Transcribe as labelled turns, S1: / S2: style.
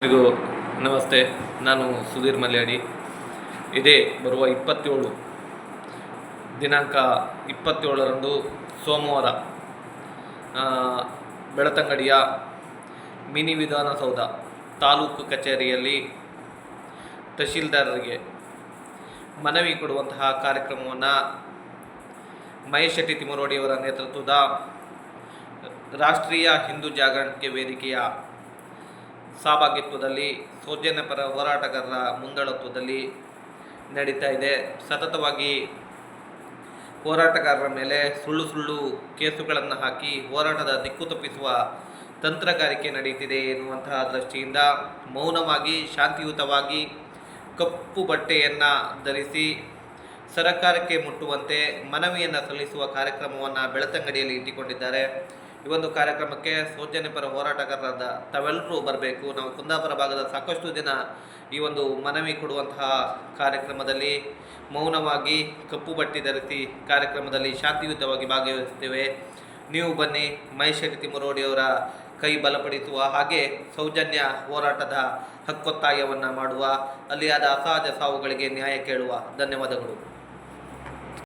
S1: ಎಲ್ರಿಗೂ ನಮಸ್ತೆ. ನಾನು ಸುಧೀರ್ ಮಲ್ಯಾಡಿ. ಇದೇ ಬರುವ 27 ದಿನಾಂಕ 27ರಂದು ಸೋಮವಾರ ಬೆಳತಂಗಡಿಯ ಮಿನಿ ವಿಧಾನಸೌಧ ತಾಲೂಕು ಕಚೇರಿಯಲ್ಲಿ ತಹಶೀಲ್ದಾರರಿಗೆ ಮನವಿ ಕೊಡುವಂತಹ ಕಾರ್ಯಕ್ರಮವನ್ನು ಮಹೇಶ್ ಶೆಟ್ಟಿ ತಿಮರೋಡಿಯವರ ನೇತೃತ್ವದ ರಾಷ್ಟ್ರೀಯ ಹಿಂದೂ ಜಾಗರಣೆ ವೇದಿಕೆಯ ಸಹಭಾಗಿತ್ವದಲ್ಲಿ ಸೌಜನ್ಯಪರ ಹೋರಾಟಗಾರರ ಮುಂದಾಳತ್ವದಲ್ಲಿ ನಡೀತಾ ಇದೆ. ಸತತವಾಗಿ ಹೋರಾಟಗಾರರ ಮೇಲೆ ಸುಳ್ಳು ಕೇಸುಗಳನ್ನು ಹಾಕಿ ಹೋರಾಟದ ದಿಕ್ಕು ತಪ್ಪಿಸುವ ತಂತ್ರಗಾರಿಕೆ ನಡೀತಿದೆ ಎನ್ನುವಂತಹ ದೃಷ್ಟಿಯಿಂದ ಮೌನವಾಗಿ ಶಾಂತಿಯುತವಾಗಿ ಕಪ್ಪು ಬಟ್ಟೆಯನ್ನು ಧರಿಸಿ ಸರಕಾರಕ್ಕೆ ಮುಟ್ಟುವಂತೆ ಮನವಿಯನ್ನು ಸಲ್ಲಿಸುವ ಕಾರ್ಯಕ್ರಮವನ್ನು ಬೆಳತಂಗಡಿಯಲ್ಲಿ ಇಟ್ಟುಕೊಂಡಿದ್ದಾರೆ. ಈ ಒಂದು ಕಾರ್ಯಕ್ರಮಕ್ಕೆ ಸೌಜನ್ಯಪರ ಹೋರಾಟಗಾರರಾದ ತಾವೆಲ್ಲರೂ ಬರಬೇಕು. ನಾವು ಕುಂದಾಪುರ ಭಾಗದ ಸಾಕಷ್ಟು ದಿನ ಈ ಒಂದು ಮನವಿ ಕೊಡುವಂತಹ ಕಾರ್ಯಕ್ರಮದಲ್ಲಿ ಮೌನವಾಗಿ ಕಪ್ಪು ಬಟ್ಟೆ ಧರಿಸಿ ಕಾರ್ಯಕ್ರಮದಲ್ಲಿ ಶಾಂತಿಯುತವಾಗಿ ಭಾಗವಹಿಸುತ್ತೇವೆ. ನೀವು ಬನ್ನಿ, ಮಹೇಶ್ ಶೆಟ್ಟಿ ತಿಮರೋಡಿಯವರ ಕೈ ಬಲಪಡಿಸುವ ಹಾಗೆ ಸೌಜನ್ಯ ಹೋರಾಟದ ಹಕ್ಕೊತ್ತಾಯವನ್ನು ಮಾಡುವ, ಅಲ್ಲಿಯಾದ ಅಸಹಜ ಸಾವುಗಳಿಗೆ ನ್ಯಾಯ ಕೇಳುವ. ಧನ್ಯವಾದಗಳು.